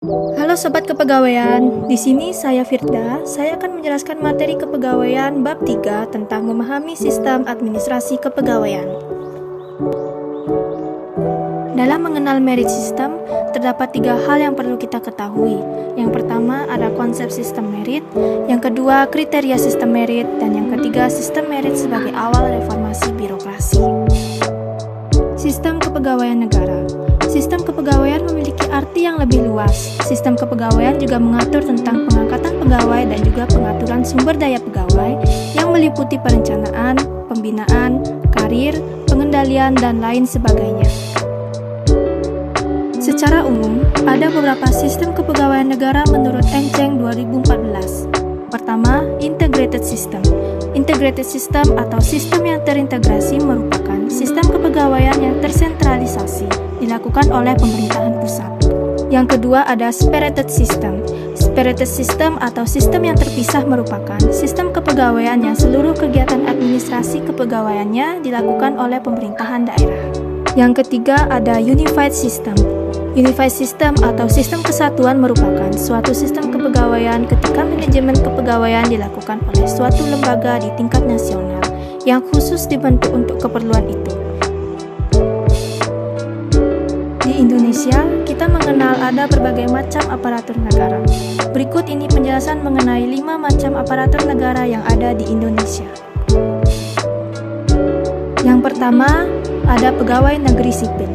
Halo Sobat Kepegawaian, di sini saya Firda. Saya akan menjelaskan materi kepegawaian bab 3 tentang memahami sistem administrasi kepegawaian. Dalam mengenal merit system, terdapat 3 hal yang perlu kita ketahui. Yang pertama ada konsep sistem merit, yang kedua kriteria sistem merit, dan yang ketiga sistem merit sebagai awal reformasi birokrasi. Sistem kepegawaian negara. Sistem kepegawaian memiliki arti yang lebih luas. Sistem kepegawaian juga mengatur tentang pengangkatan pegawai dan juga pengaturan sumber daya pegawai yang meliputi perencanaan, pembinaan, karir, pengendalian, dan lain sebagainya. Secara umum, ada beberapa sistem kepegawaian negara menurut Eng-Cheng 2014. Pertama, integrated system. Integrated system atau sistem yang terintegrasi merupakan sistem kepegawaian yang tersentralisasi, dilakukan oleh pemerintahan pusat. Yang kedua ada separated system. Separated system atau sistem yang terpisah merupakan sistem kepegawaian yang seluruh kegiatan administrasi kepegawaiannya dilakukan oleh pemerintahan daerah. Yang ketiga ada unified system. Unified system atau sistem kesatuan merupakan suatu sistem kepegawaian ketika manajemen kepegawaian dilakukan oleh suatu lembaga di tingkat nasional yang khusus dibentuk untuk keperluan itu. Di Indonesia, kita mengenal ada berbagai macam aparatur negara. Berikut ini penjelasan mengenai 5 macam aparatur negara yang ada di Indonesia. Yang pertama, ada pegawai negeri sipil.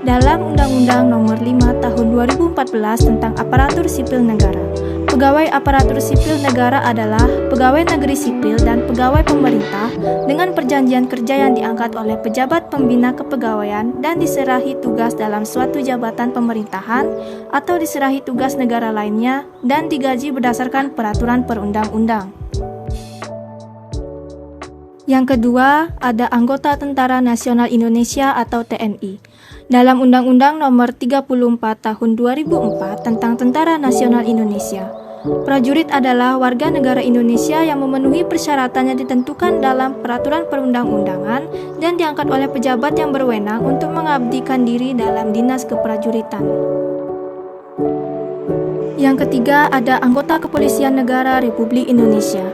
Dalam Undang-Undang Nomor 5 Tahun 2014 tentang Aparatur Sipil Negara, pegawai aparatur sipil negara adalah pegawai negeri sipil dan pegawai pemerintah dengan perjanjian kerja yang diangkat oleh pejabat pembina kepegawaian dan diserahi tugas dalam suatu jabatan pemerintahan atau diserahi tugas negara lainnya dan digaji berdasarkan peraturan perundang-undang. Yang kedua, ada anggota Tentara Nasional Indonesia atau TNI. Dalam Undang-Undang Nomor 34 Tahun 2004 tentang Tentara Nasional Indonesia, prajurit adalah warga negara Indonesia yang memenuhi persyaratan yang ditentukan dalam peraturan perundang-undangan dan diangkat oleh pejabat yang berwenang untuk mengabdikan diri dalam dinas keprajuritan. Yang ketiga ada anggota Kepolisian Negara Republik Indonesia.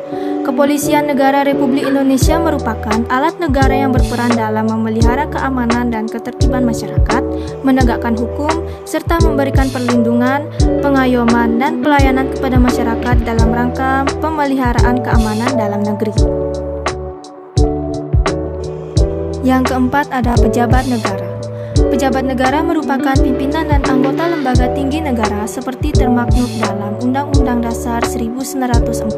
Kepolisian Negara Republik Indonesia merupakan alat negara yang berperan dalam memelihara keamanan dan ketertiban masyarakat, menegakkan hukum, serta memberikan perlindungan, pengayoman, dan pelayanan kepada masyarakat dalam rangka pemeliharaan keamanan dalam negeri. Yang keempat ada pejabat negara. Pejabat negara merupakan pimpinan dan anggota lembaga tinggi negara seperti termaktub dalam Undang-Undang Dasar 1945.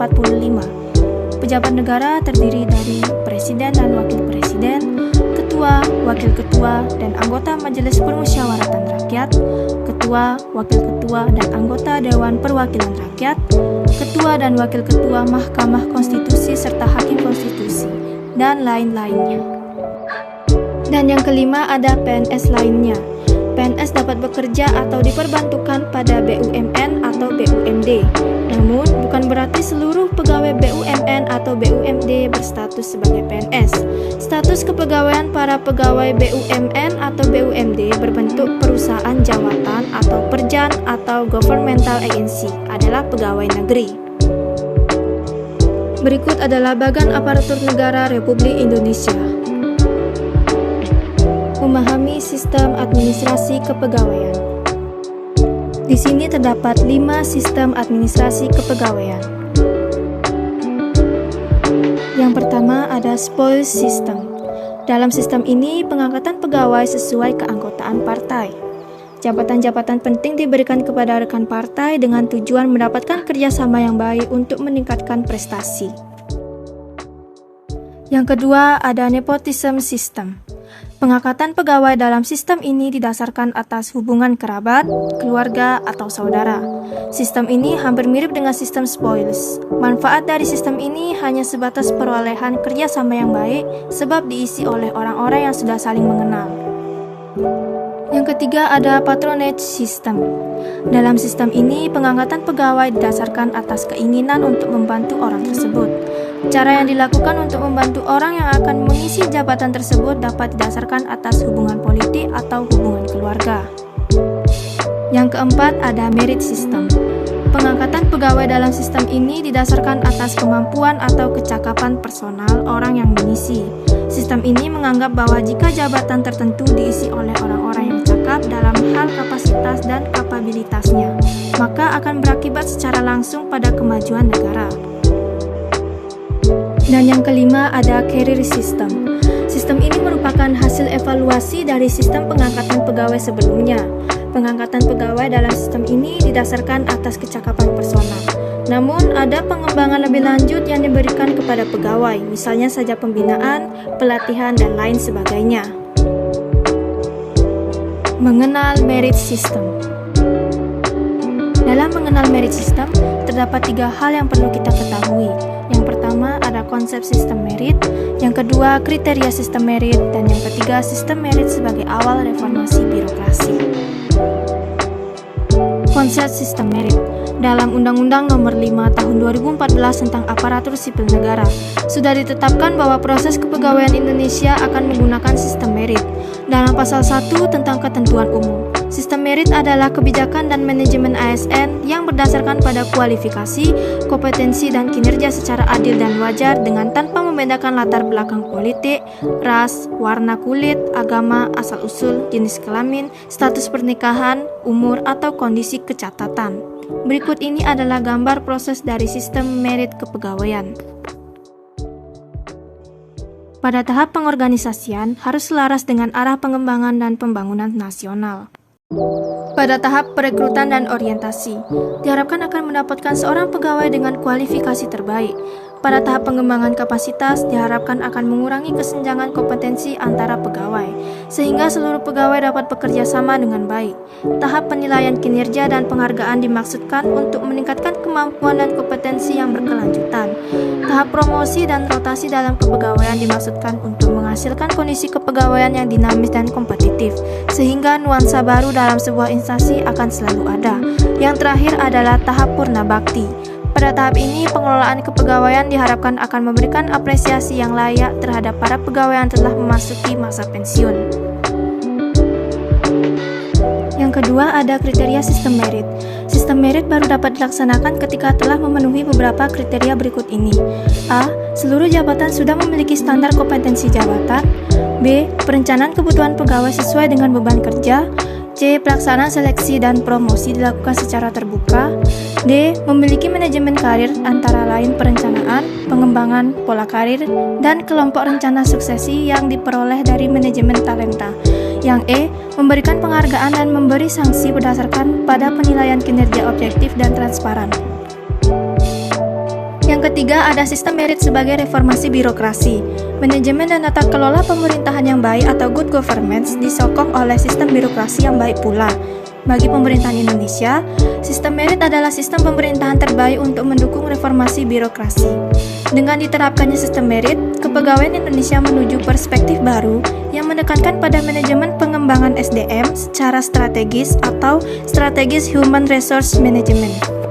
Pejabat negara terdiri dari presiden dan wakil presiden, ketua, wakil ketua, dan anggota Majelis Permusyawaratan Rakyat, ketua, wakil ketua, dan anggota Dewan Perwakilan Rakyat, ketua dan wakil ketua Mahkamah Konstitusi serta hakim konstitusi, dan lain-lainnya. Dan yang kelima ada PNS lainnya. PNS dapat bekerja atau diperbantukan pada BUMN atau BUMD. Namun, bukan berarti seluruh pegawai BUMN atau BUMD berstatus sebagai PNS. Status kepegawaian para pegawai BUMN atau BUMD berbentuk perusahaan jawatan atau perjan atau governmental agency adalah pegawai negeri. Berikut adalah bagan aparatur negara Republik Indonesia. Memahami sistem administrasi kepegawaian. Di sini terdapat 5 sistem administrasi kepegawaian. Yang pertama ada spoils system. Dalam sistem ini, pengangkatan pegawai sesuai keanggotaan partai. Jabatan-jabatan penting diberikan kepada rekan partai dengan tujuan mendapatkan kerjasama yang baik untuk meningkatkan prestasi. Yang kedua ada nepotism system. Pengangkatan pegawai dalam sistem ini didasarkan atas hubungan kerabat, keluarga, atau saudara. Sistem ini hampir mirip dengan sistem spoils. Manfaat dari sistem ini hanya sebatas perolehan kerjasama yang baik sebab diisi oleh orang-orang yang sudah saling mengenal. Yang ketiga ada patronage system. Dalam sistem ini, pengangkatan pegawai didasarkan atas keinginan untuk membantu orang tersebut. Cara yang dilakukan untuk membantu orang yang akan mengisi jabatan tersebut dapat didasarkan atas hubungan politik atau hubungan keluarga. Yang keempat ada merit system. Pengangkatan pegawai dalam sistem ini didasarkan atas kemampuan atau kecakapan personal orang yang mengisi. Sistem ini menganggap bahwa jika jabatan tertentu diisi oleh orang-orang yang cakap dalam hal kapasitas dan kapabilitasnya, maka akan berakibat secara langsung pada kemajuan negara. Dan yang kelima ada career system. Sistem ini merupakan hasil evaluasi dari sistem pengangkatan pegawai sebelumnya. Pengangkatan pegawai dalam sistem ini didasarkan atas kecakapan personal. Namun, ada pengembangan lebih lanjut yang diberikan kepada pegawai, misalnya saja pembinaan, pelatihan, dan lain sebagainya. Mengenal merit system. Dalam mengenal merit system, terdapat 3 hal yang perlu kita ketahui. Yang pertama ada konsep sistem merit, yang kedua kriteria sistem merit, dan yang ketiga sistem merit sebagai awal reformasi birokrasi. Konsep sistem merit. Dalam Undang-Undang Nomor 5 Tahun 2014 tentang Aparatur Sipil Negara, sudah ditetapkan bahwa proses kepegawaian Indonesia akan menggunakan sistem merit. Dalam Pasal 1 tentang ketentuan umum, sistem merit adalah kebijakan dan manajemen ASN yang berdasarkan pada kualifikasi, kompetensi, dan kinerja secara adil dan wajar dengan tanpa membedakan latar belakang politik, ras, warna kulit, agama, asal-usul, jenis kelamin, status pernikahan, umur, atau kondisi kecatatan. Berikut ini adalah gambar proses dari sistem merit kepegawaian. Pada tahap pengorganisasian harus selaras dengan arah pengembangan dan pembangunan nasional. Pada tahap perekrutan dan orientasi, diharapkan akan mendapatkan seorang pegawai dengan kualifikasi terbaik. Pada tahap pengembangan kapasitas, diharapkan akan mengurangi kesenjangan kompetensi antara pegawai, sehingga seluruh pegawai dapat bekerja sama dengan baik. Tahap penilaian kinerja dan penghargaan dimaksudkan untuk meningkatkan kemampuan dan kompetensi yang berkelanjutan. Tahap promosi dan rotasi dalam kepegawaian dimaksudkan untuk menghasilkan kondisi kepegawaian yang dinamis dan kompetitif, sehingga nuansa baru dalam sebuah instansi akan selalu ada. Yang terakhir adalah tahap purna bakti. Pada tahap ini, pengelolaan kepegawaian diharapkan akan memberikan apresiasi yang layak terhadap para pegawai yang telah memasuki masa pensiun. Yang kedua ada kriteria sistem merit. Sistem merit baru dapat dilaksanakan ketika telah memenuhi beberapa kriteria berikut ini. A. Seluruh jabatan sudah memiliki standar kompetensi jabatan. B. Perencanaan kebutuhan pegawai sesuai dengan beban kerja. C. Pelaksanaan seleksi dan promosi dilakukan secara terbuka. D. Memiliki manajemen karir antara lain perencanaan, pengembangan pola karir, dan kelompok rencana suksesi yang diperoleh dari manajemen talenta. Yang E. Memberikan penghargaan dan memberi sanksi berdasarkan pada penilaian kinerja objektif dan transparan. Yang ketiga ada sistem merit sebagai reformasi birokrasi. Manajemen dan tata kelola pemerintahan yang baik atau good governance disokong oleh sistem birokrasi yang baik pula. Bagi pemerintahan Indonesia, sistem merit adalah sistem pemerintahan terbaik untuk mendukung reformasi birokrasi. Dengan diterapkannya sistem merit, kepegawaian Indonesia menuju perspektif baru yang menekankan pada manajemen pengembangan SDM secara strategis atau strategis human resource management.